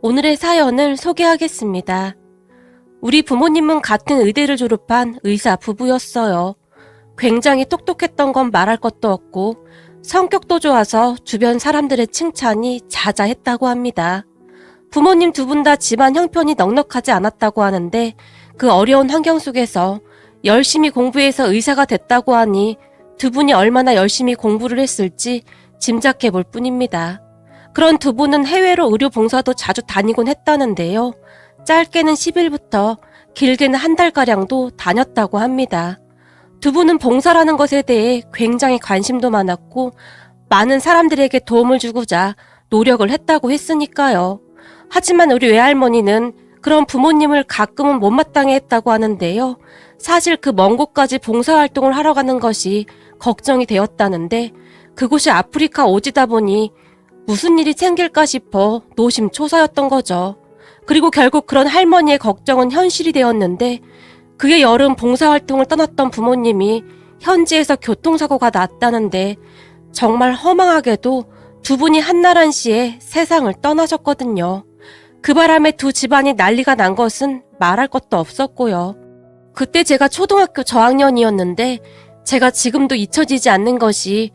오늘의 사연을 소개하겠습니다. 우리 부모님은 같은 의대를 졸업한 의사 부부였어요. 굉장히 똑똑했던 건 말할 것도 없고 성격도 좋아서 주변 사람들의 칭찬이 자자했다고 합니다. 부모님 두 분 다 집안 형편이 넉넉하지 않았다고 하는데 그 어려운 환경 속에서 열심히 공부해서 의사가 됐다고 하니 두 분이 얼마나 열심히 공부를 했을지 짐작해 볼 뿐입니다. 그런 두 분은 해외로 의료 봉사도 자주 다니곤 했다는데요. 짧게는 10일부터 길게는 한 달가량도 다녔다고 합니다. 두 분은 봉사라는 것에 대해 굉장히 관심도 많았고 많은 사람들에게 도움을 주고자 노력을 했다고 했으니까요. 하지만 우리 외할머니는 그런 부모님을 가끔은 못마땅해 했다고 하는데요. 사실 그 먼 곳까지 봉사활동을 하러 가는 것이 걱정이 되었다는데 그곳이 아프리카 오지다 보니 무슨 일이 생길까 싶어 노심초사였던 거죠. 그리고 결국 그런 할머니의 걱정은 현실이 되었는데 그해 여름 봉사활동을 떠났던 부모님이 현지에서 교통사고가 났다는데 정말 허망하게도 두 분이 한나란시에 세상을 떠나셨거든요. 그 바람에 두 집안이 난리가 난 것은 말할 것도 없었고요. 그때 제가 초등학교 저학년이었는데 제가 지금도 잊혀지지 않는 것이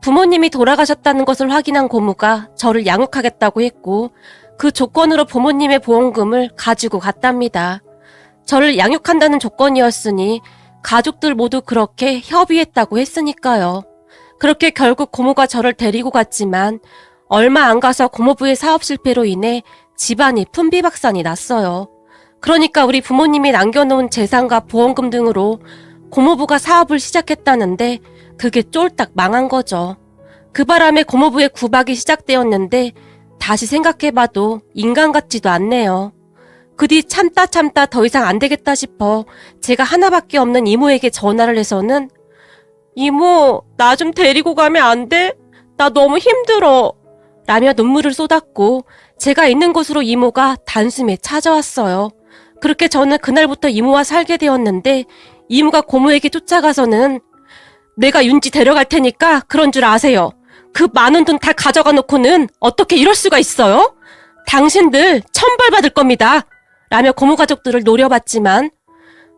부모님이 돌아가셨다는 것을 확인한 고모가 저를 양육하겠다고 했고 그 조건으로 부모님의 보험금을 가지고 갔답니다. 저를 양육한다는 조건이었으니 가족들 모두 그렇게 협의했다고 했으니까요. 그렇게 결국 고모가 저를 데리고 갔지만 얼마 안 가서 고모부의 사업 실패로 인해 집안이 풍비박산이 났어요. 그러니까 우리 부모님이 남겨놓은 재산과 보험금 등으로 고모부가 사업을 시작했다는데 그게 쫄딱 망한 거죠. 그 바람에 고모부의 구박이 시작되었는데 다시 생각해봐도 인간 같지도 않네요. 그 뒤 참다 더 이상 안 되겠다 싶어 제가 하나밖에 없는 이모에게 전화를 해서는 이모, 나 좀 데리고 가면 안 돼? 나 너무 힘들어. 라며 눈물을 쏟았고 제가 있는 곳으로 이모가 단숨에 찾아왔어요. 그렇게 저는 그날부터 이모와 살게 되었는데 이모가 고모에게 쫓아가서는 내가 윤지 데려갈 테니까 그런 줄 아세요. 그 많은 돈 다 가져가 놓고는 어떻게 이럴 수가 있어요? 당신들 천벌 받을 겁니다. 라며 고모 가족들을 노려봤지만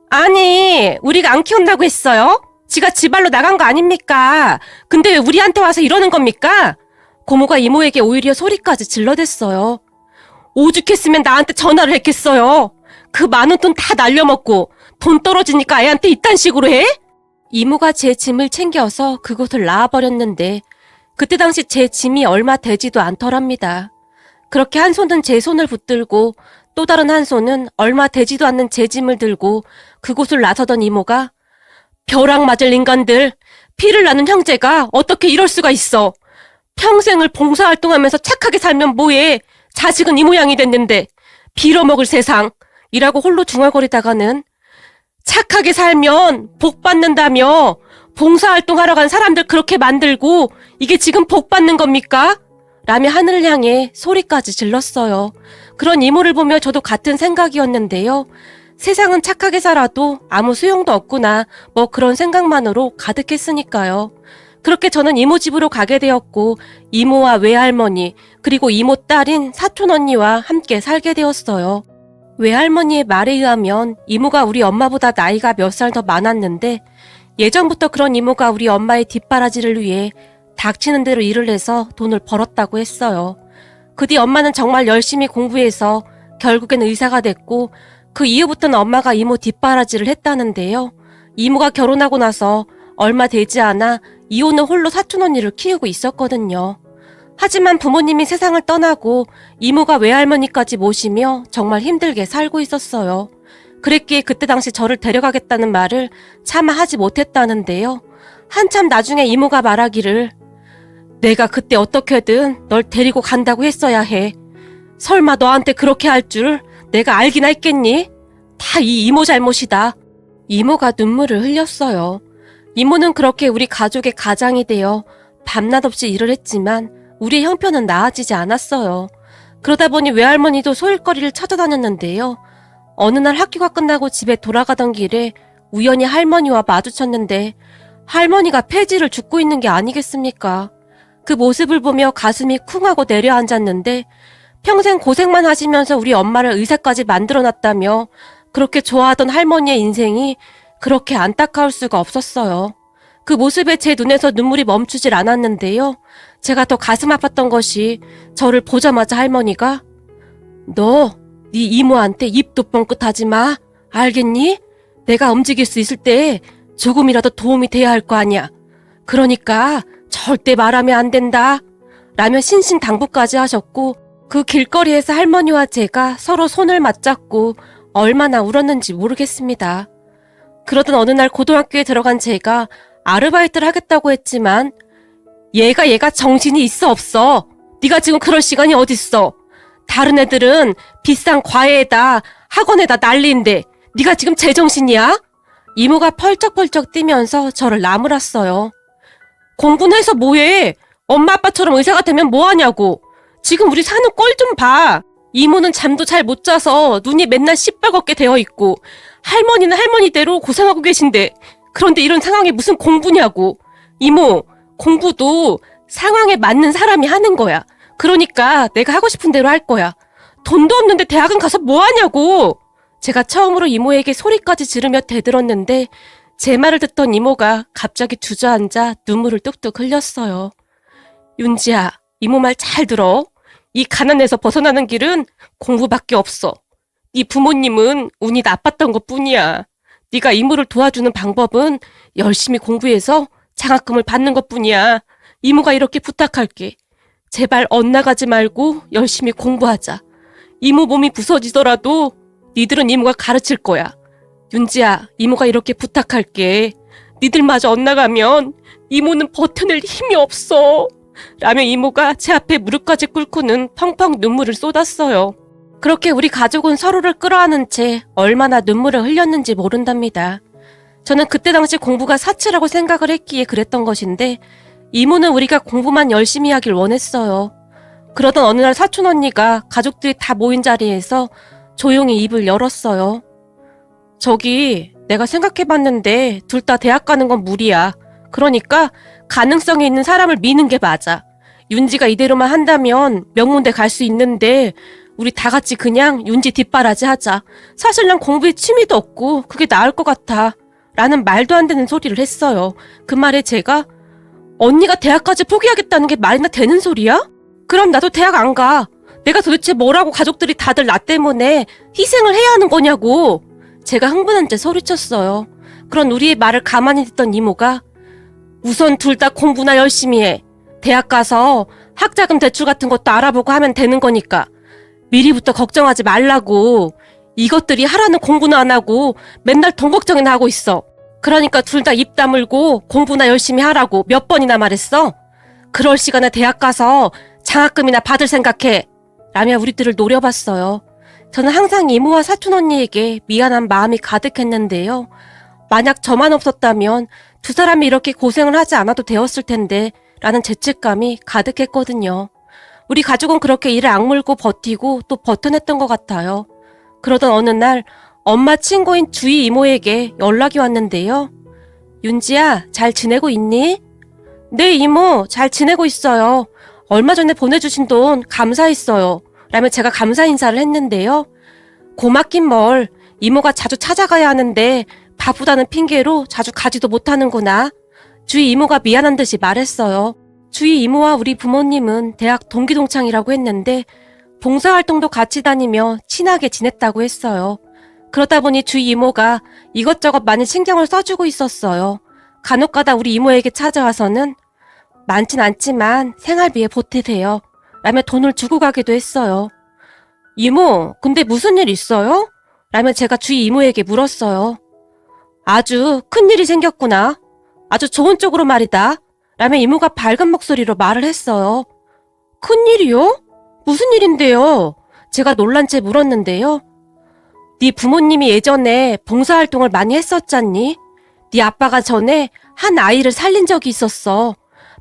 아니 우리가 안 키운다고 했어요? 지가 지발로 나간 거 아닙니까? 근데 왜 우리한테 와서 이러는 겁니까? 고모가 이모에게 오히려 소리까지 질러댔어요. 오죽했으면 나한테 전화를 했겠어요. 그 많은 돈 다 날려먹고 돈 떨어지니까 애한테 이딴 식으로 해? 이모가 제 짐을 챙겨서 그곳을 나와버렸는데 그때 당시 제 짐이 얼마 되지도 않더랍니다. 그렇게 한 손은 제 손을 붙들고 또 다른 한 손은 얼마 되지도 않는 제 짐을 들고 그곳을 나서던 이모가 벼락 맞을 인간들, 피를 나눈 형제가 어떻게 이럴 수가 있어. 평생을 봉사활동하면서 착하게 살면 뭐해. 자식은 이 모양이 됐는데 빌어먹을 세상 이라고 홀로 중얼거리다가는 착하게 살면 복 받는다며 봉사활동하러 간 사람들 그렇게 만들고 이게 지금 복 받는 겁니까? 라며 하늘을 향해 소리까지 질렀어요. 그런 이모를 보며 저도 같은 생각이었는데요. 세상은 착하게 살아도 아무 소용도 없구나 뭐 그런 생각만으로 가득했으니까요. 그렇게 저는 이모 집으로 가게 되었고 이모와 외할머니 그리고 이모 딸인 사촌 언니와 함께 살게 되었어요. 외할머니의 말에 의하면 이모가 우리 엄마보다 나이가 몇 살 더 많았는데 예전부터 그런 이모가 우리 엄마의 뒷바라지를 위해 닥치는 대로 일을 해서 돈을 벌었다고 했어요. 그 뒤 엄마는 정말 열심히 공부해서 결국엔 의사가 됐고 그 이후부터는 엄마가 이모 뒷바라지를 했다는데요. 이모가 결혼하고 나서 얼마 되지 않아 이혼 후 홀로 사촌 언니를 키우고 있었거든요. 하지만 부모님이 세상을 떠나고 이모가 외할머니까지 모시며 정말 힘들게 살고 있었어요. 그랬기에 그때 당시 저를 데려가겠다는 말을 차마 하지 못했다는데요. 한참 나중에 이모가 말하기를 내가 그때 어떻게든 널 데리고 간다고 했어야 해. 설마 너한테 그렇게 할 줄 내가 알기나 했겠니? 다 이 이모 잘못이다. 이모가 눈물을 흘렸어요. 이모는 그렇게 우리 가족의 가장이 되어 밤낮 없이 일을 했지만 우리의 형편은 나아지지 않았어요. 그러다 보니 외할머니도 소일거리를 찾아다녔는데요. 어느 날 학교가 끝나고 집에 돌아가던 길에 우연히 할머니와 마주쳤는데 할머니가 폐지를 줍고 있는 게 아니겠습니까? 그 모습을 보며 가슴이 쿵하고 내려앉았는데 평생 고생만 하시면서 우리 엄마를 의사까지 만들어놨다며 그렇게 좋아하던 할머니의 인생이 그렇게 안타까울 수가 없었어요. 그 모습에 제 눈에서 눈물이 멈추질 않았는데요. 제가 더 가슴 아팠던 것이 저를 보자마자 할머니가 너, 네 이모한테 입도 뻥끗하지 마. 알겠니? 내가 움직일 수 있을 때 조금이라도 도움이 돼야 할 거 아니야. 그러니까 절대 말하면 안 된다. 라며 신신당부까지 하셨고 그 길거리에서 할머니와 제가 서로 손을 맞잡고 얼마나 울었는지 모르겠습니다. 그러던 어느 날 고등학교에 들어간 제가 아르바이트를 하겠다고 했지만 얘가 정신이 있어 없어? 네가 지금 그럴 시간이 어딨어? 다른 애들은 비싼 과외에다 학원에다 난리인데 네가 지금 제정신이야? 이모가 펄쩍펄쩍 뛰면서 저를 나무랐어요. 공부는 해서 뭐해? 엄마 아빠처럼 의사가 되면 뭐하냐고. 지금 우리 사는 꼴 좀 봐. 이모는 잠도 잘 못 자서 눈이 맨날 시뻘겋게 되어 있고 할머니는 할머니대로 고생하고 계신데 그런데 이런 상황이 무슨 공부냐고. 이모, 공부도 상황에 맞는 사람이 하는 거야. 그러니까 내가 하고 싶은 대로 할 거야. 돈도 없는데 대학은 가서 뭐 하냐고. 제가 처음으로 이모에게 소리까지 지르며 대들었는데 제 말을 듣던 이모가 갑자기 주저앉아 눈물을 뚝뚝 흘렸어요. 윤지야, 이모 말 잘 들어. 이 가난에서 벗어나는 길은 공부밖에 없어. 네 부모님은 운이 나빴던 것뿐이야. 네가 이모를 도와주는 방법은 열심히 공부해서 장학금을 받는 것뿐이야. 이모가 이렇게 부탁할게. 제발 엇나가지 말고 열심히 공부하자. 이모 몸이 부서지더라도 니들은 이모가 가르칠 거야. 윤지야, 이모가 이렇게 부탁할게. 니들마저 엇나가면 이모는 버텨낼 힘이 없어. 라며 이모가 제 앞에 무릎까지 꿇고는 펑펑 눈물을 쏟았어요. 그렇게 우리 가족은 서로를 끌어안은 채 얼마나 눈물을 흘렸는지 모른답니다. 저는 그때 당시 공부가 사치라고 생각을 했기에 그랬던 것인데 이모는 우리가 공부만 열심히 하길 원했어요. 그러던 어느 날 사촌 언니가 가족들이 다 모인 자리에서 조용히 입을 열었어요. 저기 내가 생각해봤는데 둘 다 대학 가는 건 무리야. 그러니까 가능성이 있는 사람을 미는 게 맞아. 윤지가 이대로만 한다면 명문대 갈 수 있는데 우리 다 같이 그냥 윤지 뒷바라지 하자. 사실 난 공부에 취미도 없고 그게 나을 것 같아. 라는 말도 안 되는 소리를 했어요. 그 말에 제가 언니가 대학까지 포기하겠다는 게 말이나 되는 소리야? 그럼 나도 대학 안 가. 내가 도대체 뭐라고 가족들이 다들 나 때문에 희생을 해야 하는 거냐고. 제가 흥분한 채 소리쳤어요. 그런 우리의 말을 가만히 듣던 이모가 우선 둘 다 공부나 열심히 해. 대학 가서 학자금 대출 같은 것도 알아보고 하면 되는 거니까. 미리부터 걱정하지 말라고. 이것들이 하라는 공부는 안 하고 맨날 돈 걱정이나 하고 있어. 그러니까 둘 다 입 다물고 공부나 열심히 하라고 몇 번이나 말했어. 그럴 시간에 대학 가서 장학금이나 받을 생각해. 라며 우리들을 노려봤어요. 저는 항상 이모와 사촌 언니에게 미안한 마음이 가득했는데요. 만약 저만 없었다면 두 사람이 이렇게 고생을 하지 않아도 되었을 텐데 라는 죄책감이 가득했거든요. 우리 가족은 그렇게 이를 악물고 버티고 또 버텨냈던 것 같아요. 그러던 어느 날 엄마 친구인 주희 이모에게 연락이 왔는데요. 윤지야, 잘 지내고 있니? 네, 이모, 잘 지내고 있어요. 얼마 전에 보내주신 돈 감사했어요. 라며 제가 감사 인사를 했는데요. 고맙긴 뭘. 이모가 자주 찾아가야 하는데 바쁘다는 핑계로 자주 가지도 못하는구나. 주희 이모가 미안한 듯이 말했어요. 주희 이모와 우리 부모님은 대학 동기동창이라고 했는데 봉사활동도 같이 다니며 친하게 지냈다고 했어요. 그러다 보니 주희 이모가 이것저것 많이 신경을 써주고 있었어요. 간혹가다 우리 이모에게 찾아와서는 많진 않지만 생활비에 보태세요. 라며 돈을 주고 가기도 했어요. 이모, 근데 무슨 일 있어요? 라며 제가 주희 이모에게 물었어요. 아주 큰일이 생겼구나. 아주 좋은 쪽으로 말이다. 라며 이모가 밝은 목소리로 말을 했어요. 큰일이요? 무슨 일인데요? 제가 놀란 채 물었는데요. 네 부모님이 예전에 봉사활동을 많이 했었잖니? 네 아빠가 전에 한 아이를 살린 적이 있었어.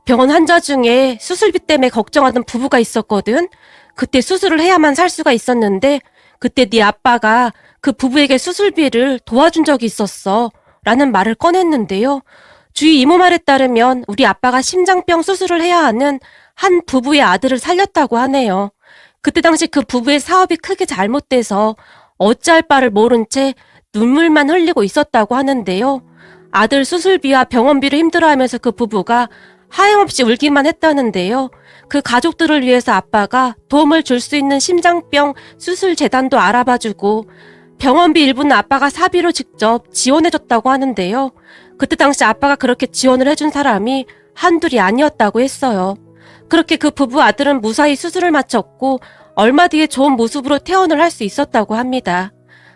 병원 환자 중에 수술비 때문에 걱정하던 부부가 있었거든. 그때 수술을 해야만 살 수가 있었는데 그때 네 아빠가 그 부부에게 수술비를 도와준 적이 있었어. 라는 말을 꺼냈는데요. 주위 이모 말에 따르면 우리 아빠가 심장병 수술을 해야 하는 한 부부의 아들을 살렸다고 하네요. 그때 당시 그 부부의 사업이 크게 잘못돼서 어찌할 바를 모른 채 눈물만 흘리고 있었다고 하는데요. 아들 수술비와 병원비를 힘들어하면서 그 부부가 하염없이 울기만 했다는데요. 그 가족들을 위해서 아빠가 도움을 줄 수 있는 심장병 수술 재단도 알아봐주고 병원비 일부는 아빠가 사비로 직접 지원해줬다고 하는데요. 그때 당시 아빠가 그렇게 지원을 해준 사람이 한둘이 아니었다고 했어요. 그렇게 그 부부 아들은 무사히 수술을 마쳤고 얼마 뒤에 좋은 모습으로 퇴원을 할 수 있었다고 합니다.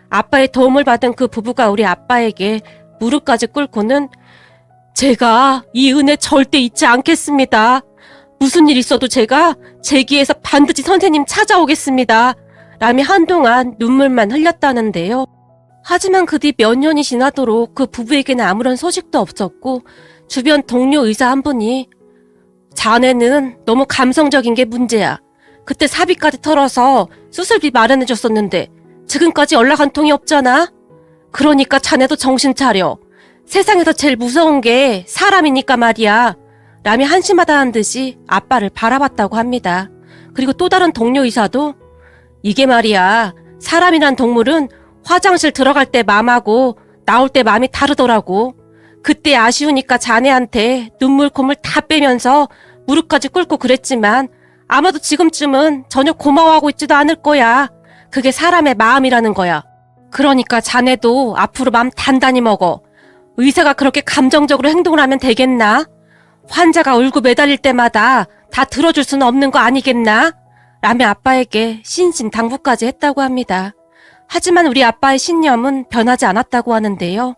아빠의 도움을 받은 그 부부가 우리 아빠에게 무릎까지 꿇고는 제가 이 은혜 절대 잊지 않겠습니다. 무슨 일 있어도 제가 제기에서 반드시 선생님 찾아오겠습니다. 라며 한동안 눈물만 흘렸다는데요. 하지만 그 뒤 몇 년이 지나도록 그 부부에게는 아무런 소식도 없었고 주변 동료 의사 한 분이 자네는 너무 감성적인 게 문제야. 그때 사비까지 털어서 수술비 마련해줬었는데 지금까지 연락 한 통이 없잖아. 그러니까 자네도 정신 차려. 세상에서 제일 무서운 게 사람이니까 말이야. 라며 한심하다는 듯이 아빠를 바라봤다고 합니다. 그리고 또 다른 동료 의사도 이게 말이야. 사람이란 동물은 화장실 들어갈 때 맘하고 나올 때 맘이 다르더라고. 그때 아쉬우니까 자네한테 눈물 콧물 다 빼면서 무릎까지 꿇고 그랬지만 아마도 지금쯤은 전혀 고마워하고 있지도 않을 거야. 그게 사람의 마음이라는 거야. 그러니까 자네도 앞으로 맘 단단히 먹어. 의사가 그렇게 감정적으로 행동을 하면 되겠나? 환자가 울고 매달릴 때마다 다 들어줄 수는 없는 거 아니겠나? 라며 아빠에게 신신당부까지 했다고 합니다. 하지만 우리 아빠의 신념은 변하지 않았다고 하는데요.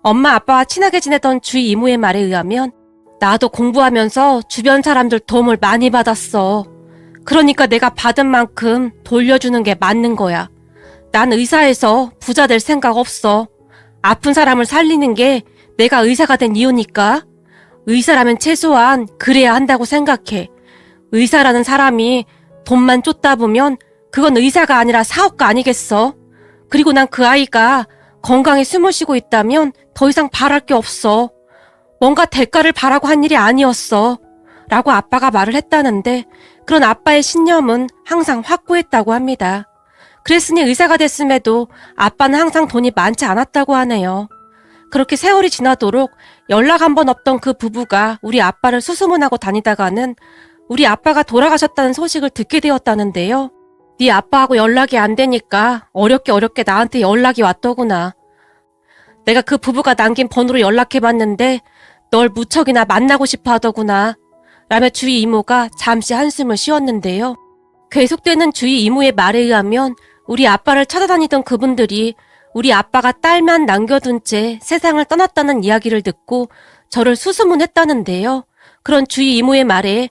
엄마 아빠와 친하게 지내던 주위 이모의 말에 의하면 나도 공부하면서 주변 사람들 도움을 많이 받았어. 그러니까 내가 받은 만큼 돌려주는 게 맞는 거야. 난 의사에서 부자 될 생각 없어. 아픈 사람을 살리는 게 내가 의사가 된 이유니까. 의사라면 최소한 그래야 한다고 생각해. 의사라는 사람이 돈만 쫓다 보면 그건 의사가 아니라 사업가 아니겠어? 그리고 난 그 아이가 건강에 숨을 쉬고 있다면 더 이상 바랄 게 없어. 뭔가 대가를 바라고 한 일이 아니었어. 라고 아빠가 말을 했다는데 그런 아빠의 신념은 항상 확고했다고 합니다. 그랬으니 의사가 됐음에도 아빠는 항상 돈이 많지 않았다고 하네요. 그렇게 세월이 지나도록 연락 한 번 없던 그 부부가 우리 아빠를 수소문하고 다니다가는 우리 아빠가 돌아가셨다는 소식을 듣게 되었다는데요. 네 아빠하고 연락이 안 되니까 어렵게 나한테 연락이 왔더구나. 내가 그 부부가 남긴 번호로 연락해봤는데 널 무척이나 만나고 싶어 하더구나. 라며 주위 이모가 잠시 한숨을 쉬었는데요. 계속되는 주위 이모의 말에 의하면 우리 아빠를 찾아다니던 그분들이 우리 아빠가 딸만 남겨둔 채 세상을 떠났다는 이야기를 듣고 저를 수소문했다는데요. 그런 주위 이모의 말에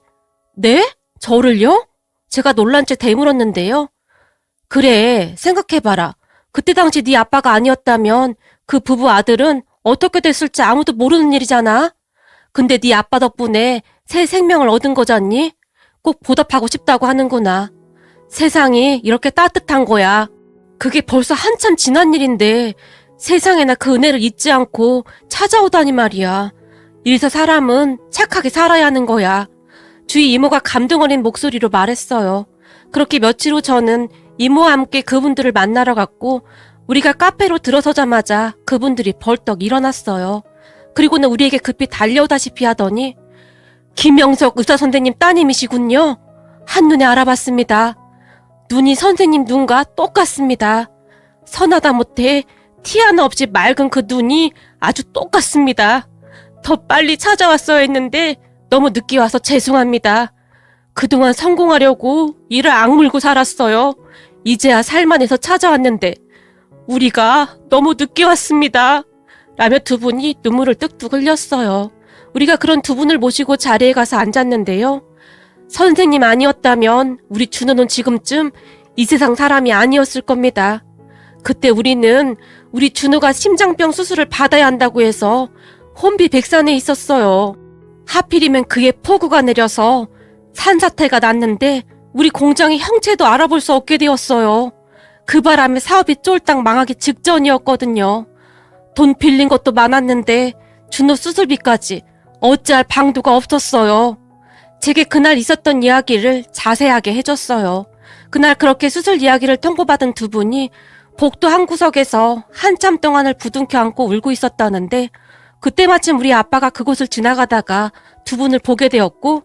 네? 저를요? 제가 놀란 채 되물었는데요. 그래, 생각해봐라. 그때 당시 네 아빠가 아니었다면 그 부부 아들은 어떻게 됐을지 아무도 모르는 일이잖아. 근데 네 아빠 덕분에 새 생명을 얻은 거잖니? 꼭 보답하고 싶다고 하는구나. 세상이 이렇게 따뜻한 거야. 그게 벌써 한참 지난 일인데 세상에나 그 은혜를 잊지 않고 찾아오다니 말이야. 이래서 사람은 착하게 살아야 하는 거야. 주위 이모가 감동 어린 목소리로 말했어요. 그렇게 며칠 후 저는 이모와 함께 그분들을 만나러 갔고 우리가 카페로 들어서자마자 그분들이 벌떡 일어났어요. 그리고는 우리에게 급히 달려오다시피 하더니 김영석 의사 선생님 따님이시군요. 한눈에 알아봤습니다. 눈이 선생님 눈과 똑같습니다. 선하다 못해 티 하나 없이 맑은 그 눈이 아주 똑같습니다. 더 빨리 찾아왔어야 했는데 너무 늦게 와서 죄송합니다. 그동안 성공하려고 이를 악물고 살았어요. 이제야 살만해서 찾아왔는데 우리가 너무 늦게 왔습니다. 라며 두 분이 눈물을 뚝뚝 흘렸어요. 우리가 그런 두 분을 모시고 자리에 가서 앉았는데요. 선생님 아니었다면 우리 준호는 지금쯤 이 세상 사람이 아니었을 겁니다. 그때 우리는 우리 준호가 심장병 수술을 받아야 한다고 해서 혼비백산에 있었어요. 하필이면 그의 폭우가 내려서 산사태가 났는데 우리 공장의 형체도 알아볼 수 없게 되었어요. 그 바람에 사업이 쫄딱 망하기 직전이었거든요. 돈 빌린 것도 많았는데 준호 수술비까지 어찌할 방도가 없었어요. 제게 그날 있었던 이야기를 자세하게 해줬어요. 그날 그렇게 수술 이야기를 통보받은 두 분이 복도 한 구석에서 한참 동안을 부둥켜 안고 울고 있었다는데 그때 마침 우리 아빠가 그곳을 지나가다가 두 분을 보게 되었고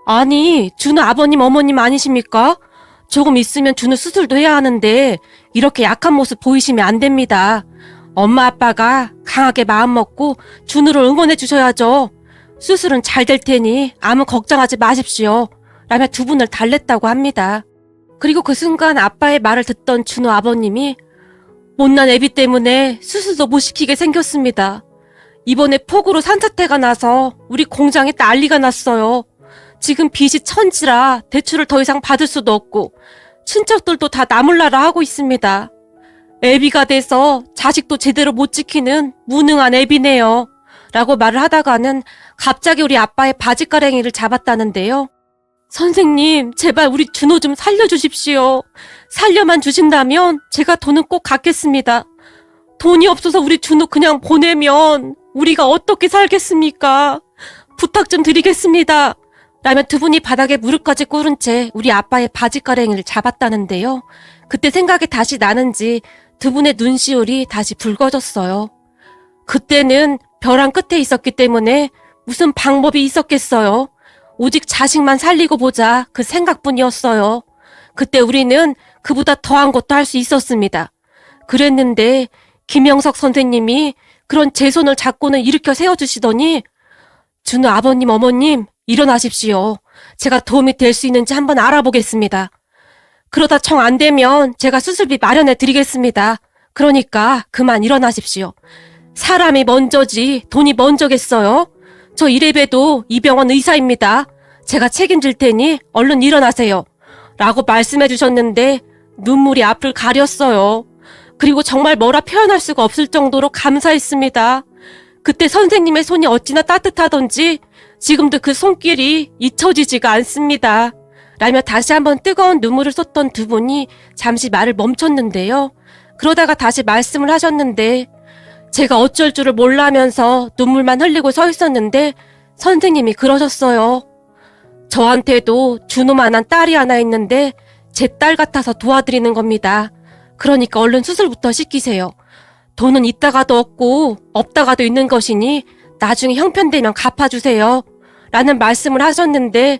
아니, 준우 아버님 어머님 아니십니까? 조금 있으면 준우 수술도 해야 하는데 이렇게 약한 모습 보이시면 안 됩니다. 엄마 아빠가 강하게 마음 먹고 준우를 응원해 주셔야죠. 수술은 잘 될 테니 아무 걱정하지 마십시오. 라며 두 분을 달랬다고 합니다. 그리고 그 순간 아빠의 말을 듣던 준우 아버님이 못난 애비 때문에 수술도 못 시키게 생겼습니다. 이번에 폭우로 산사태가 나서 우리 공장에 난리가 났어요. 지금 빚이 천지라 대출을 더 이상 받을 수도 없고 친척들도 다 나몰라라 하고 있습니다. 애비가 돼서 자식도 제대로 못 지키는 무능한 애비네요. 라고 말을 하다가는 갑자기 우리 아빠의 바지가랭이를 잡았다는데요. 선생님, 제발 우리 준호 좀 살려주십시오. 살려만 주신다면 제가 돈은 꼭 갚겠습니다. 돈이 없어서 우리 준호 그냥 보내면 우리가 어떻게 살겠습니까? 부탁 좀 드리겠습니다. 라며 두 분이 바닥에 무릎까지 꿇은 채 우리 아빠의 바지가랭이를 잡았다는데요. 그때 생각이 다시 나는지 두 분의 눈시울이 다시 붉어졌어요. 그때는 벼랑 끝에 있었기 때문에 무슨 방법이 있었겠어요. 오직 자식만 살리고 보자 그 생각뿐이었어요. 그때 우리는 그보다 더한 것도 할 수 있었습니다. 그랬는데 김영석 선생님이 그런 제 손을 잡고는 일으켜 세워주시더니 준우 아버님 어머님 일어나십시오. 제가 도움이 될 수 있는지 한번 알아보겠습니다. 그러다 정 안 되면 제가 수술비 마련해 드리겠습니다. 그러니까 그만 일어나십시오. 사람이 먼저지 돈이 먼저겠어요? 저 이래봬도 이 병원 의사입니다. 제가 책임질 테니 얼른 일어나세요. 라고 말씀해 주셨는데 눈물이 앞을 가렸어요. 그리고 정말 뭐라 표현할 수가 없을 정도로 감사했습니다. 그때 선생님의 손이 어찌나 따뜻하던지 지금도 그 손길이 잊혀지지가 않습니다. 라며 다시 한번 뜨거운 눈물을 쏟던 두 분이 잠시 말을 멈췄는데요. 그러다가 다시 말씀을 하셨는데 제가 어쩔 줄을 몰라면서 눈물만 흘리고 서 있었는데 선생님이 그러셨어요. 저한테도 준호만한 딸이 하나 있는데 제 딸 같아서 도와드리는 겁니다. 그러니까 얼른 수술부터 시키세요. 돈은 있다가도 없고 없다가도 있는 것이니 나중에 형편되면 갚아주세요. 라는 말씀을 하셨는데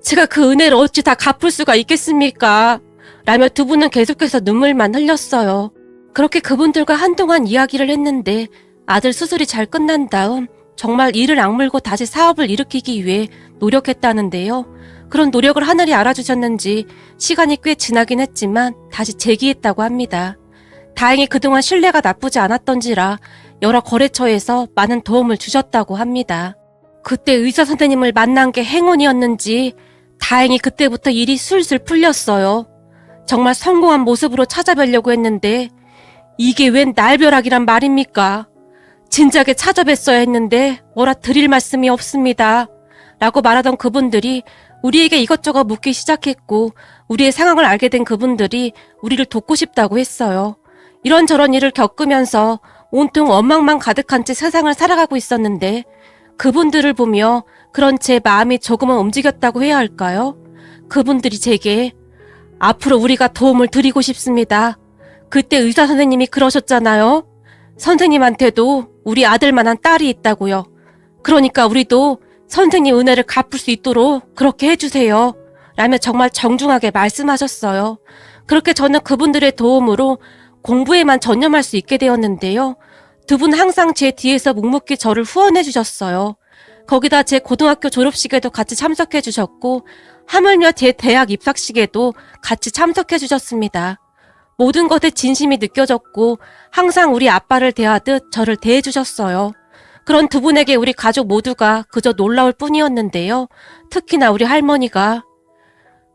제가 그 은혜를 어찌 다 갚을 수가 있겠습니까? 라며 두 분은 계속해서 눈물만 흘렸어요. 그렇게 그분들과 한동안 이야기를 했는데 아들 수술이 잘 끝난 다음 정말 이를 악물고 다시 사업을 일으키기 위해 노력했다는데요. 그런 노력을 하늘이 알아주셨는지 시간이 꽤 지나긴 했지만 다시 재기했다고 합니다. 다행히 그동안 신뢰가 나쁘지 않았던지라 여러 거래처에서 많은 도움을 주셨다고 합니다. 그때 의사 선생님을 만난 게 행운이었는지 다행히 그때부터 일이 술술 풀렸어요. 정말 성공한 모습으로 찾아뵈려고 했는데 이게 웬 날벼락이란 말입니까? 진작에 찾아뵀어야 했는데 뭐라 드릴 말씀이 없습니다. 라고 말하던 그분들이 우리에게 이것저것 묻기 시작했고 우리의 상황을 알게 된 그분들이 우리를 돕고 싶다고 했어요. 이런저런 일을 겪으면서 온통 원망만 가득한 채 세상을 살아가고 있었는데 그분들을 보며 그런 제 마음이 조금은 움직였다고 해야 할까요? 그분들이 제게 앞으로 우리가 도움을 드리고 싶습니다. 그때 의사 선생님이 그러셨잖아요. 선생님한테도 우리 아들만한 딸이 있다고요. 그러니까 우리도 선생님 은혜를 갚을 수 있도록 그렇게 해주세요. 라며 정말 정중하게 말씀하셨어요. 그렇게 저는 그분들의 도움으로 공부에만 전념할 수 있게 되었는데요. 두 분 항상 제 뒤에서 묵묵히 저를 후원해 주셨어요. 거기다 제 고등학교 졸업식에도 같이 참석해 주셨고 하물며 제 대학 입학식에도 같이 참석해 주셨습니다. 모든 것에 진심이 느껴졌고 항상 우리 아빠를 대하듯 저를 대해 주셨어요. 그런 두 분에게 우리 가족 모두가 그저 놀라울 뿐이었는데요. 특히나 우리 할머니가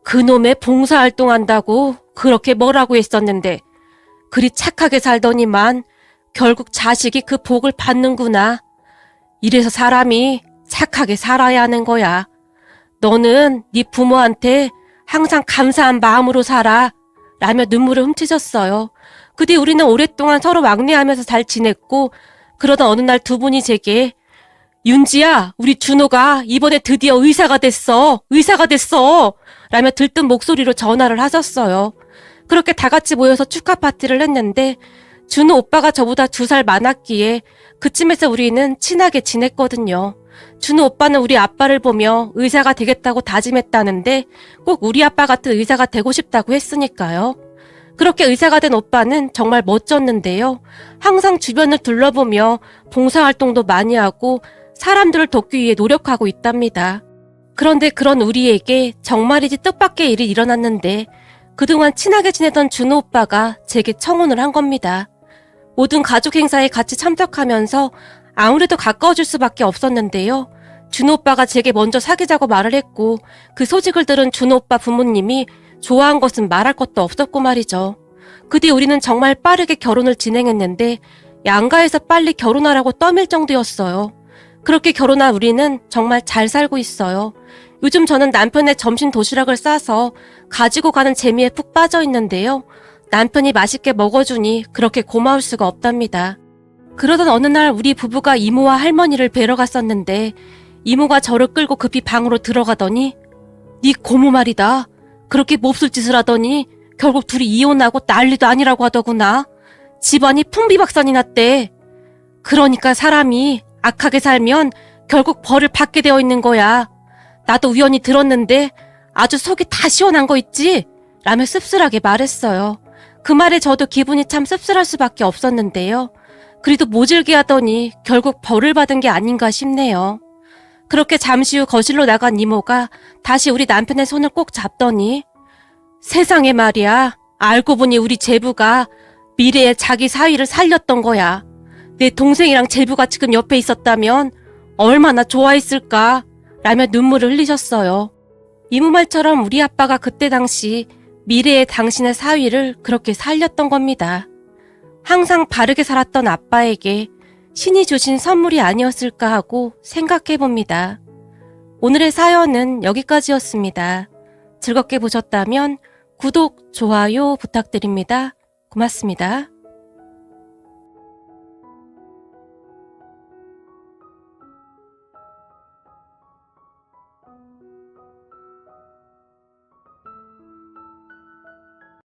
그놈의 봉사활동한다고 그렇게 뭐라고 했었는데 그리 착하게 살더니만 결국 자식이 그 복을 받는구나. 이래서 사람이 착하게 살아야 하는 거야. 너는 네 부모한테 항상 감사한 마음으로 살아. 라며 눈물을 훔치셨어요. 그 뒤 우리는 오랫동안 서로 왕래하면서 잘 지냈고 그러던 어느 날 두 분이 제게 윤지야, 우리 준호가 이번에 드디어 의사가 됐어. 의사가 됐어. 라며 들뜬 목소리로 전화를 하셨어요. 그렇게 다 같이 모여서 축하 파티를 했는데 준호 오빠가 저보다 2살 많았기에 그쯤에서 우리는 친하게 지냈거든요. 준호 오빠는 우리 아빠를 보며 의사가 되겠다고 다짐했다는데 꼭 우리 아빠 같은 의사가 되고 싶다고 했으니까요. 그렇게 의사가 된 오빠는 정말 멋졌는데요. 항상 주변을 둘러보며 봉사활동도 많이 하고 사람들을 돕기 위해 노력하고 있답니다. 그런데 그런 우리에게 정말이지 뜻밖의 일이 일어났는데 그동안 친하게 지내던 준호 오빠가 제게 청혼을 한 겁니다. 모든 가족 행사에 같이 참석하면서 아무래도 가까워질 수밖에 없었는데요. 준호 오빠가 제게 먼저 사귀자고 말을 했고 그 소식을 들은 준호 오빠 부모님이 좋아한 것은 말할 것도 없었고 말이죠. 그 뒤 우리는 정말 빠르게 결혼을 진행했는데 양가에서 빨리 결혼하라고 떠밀 정도였어요. 그렇게 결혼한 우리는 정말 잘 살고 있어요. 요즘 저는 남편의 점심 도시락을 싸서 가지고 가는 재미에 푹 빠져 있는데요. 남편이 맛있게 먹어주니 그렇게 고마울 수가 없답니다. 그러던 어느 날 우리 부부가 이모와 할머니를 뵈러 갔었는데 이모가 저를 끌고 급히 방으로 들어가더니 네 고모 말이다. 그렇게 몹쓸 짓을 하더니 결국 둘이 이혼하고 난리도 아니라고 하더구나. 집안이 풍비박산이 났대. 그러니까 사람이 악하게 살면 결국 벌을 받게 되어 있는 거야. 나도 우연히 들었는데 아주 속이 다 시원한 거 있지? 라며 씁쓸하게 말했어요. 그 말에 저도 기분이 참 씁쓸할 수밖에 없었는데요. 그래도 모질게 하더니 결국 벌을 받은 게 아닌가 싶네요. 그렇게 잠시 후 거실로 나간 이모가 다시 우리 남편의 손을 꼭 잡더니 세상에 말이야. 알고 보니 우리 제부가 미래에 자기 사위를 살렸던 거야. 내 동생이랑 제부가 지금 옆에 있었다면 얼마나 좋아했을까? 라며 눈물을 흘리셨어요. 이모 말처럼 우리 아빠가 그때 당시 미래의 당신의 사위를 그렇게 살렸던 겁니다. 항상 바르게 살았던 아빠에게 신이 주신 선물이 아니었을까 하고 생각해 봅니다. 오늘의 사연은 여기까지였습니다. 즐겁게 보셨다면 구독, 좋아요 부탁드립니다. 고맙습니다.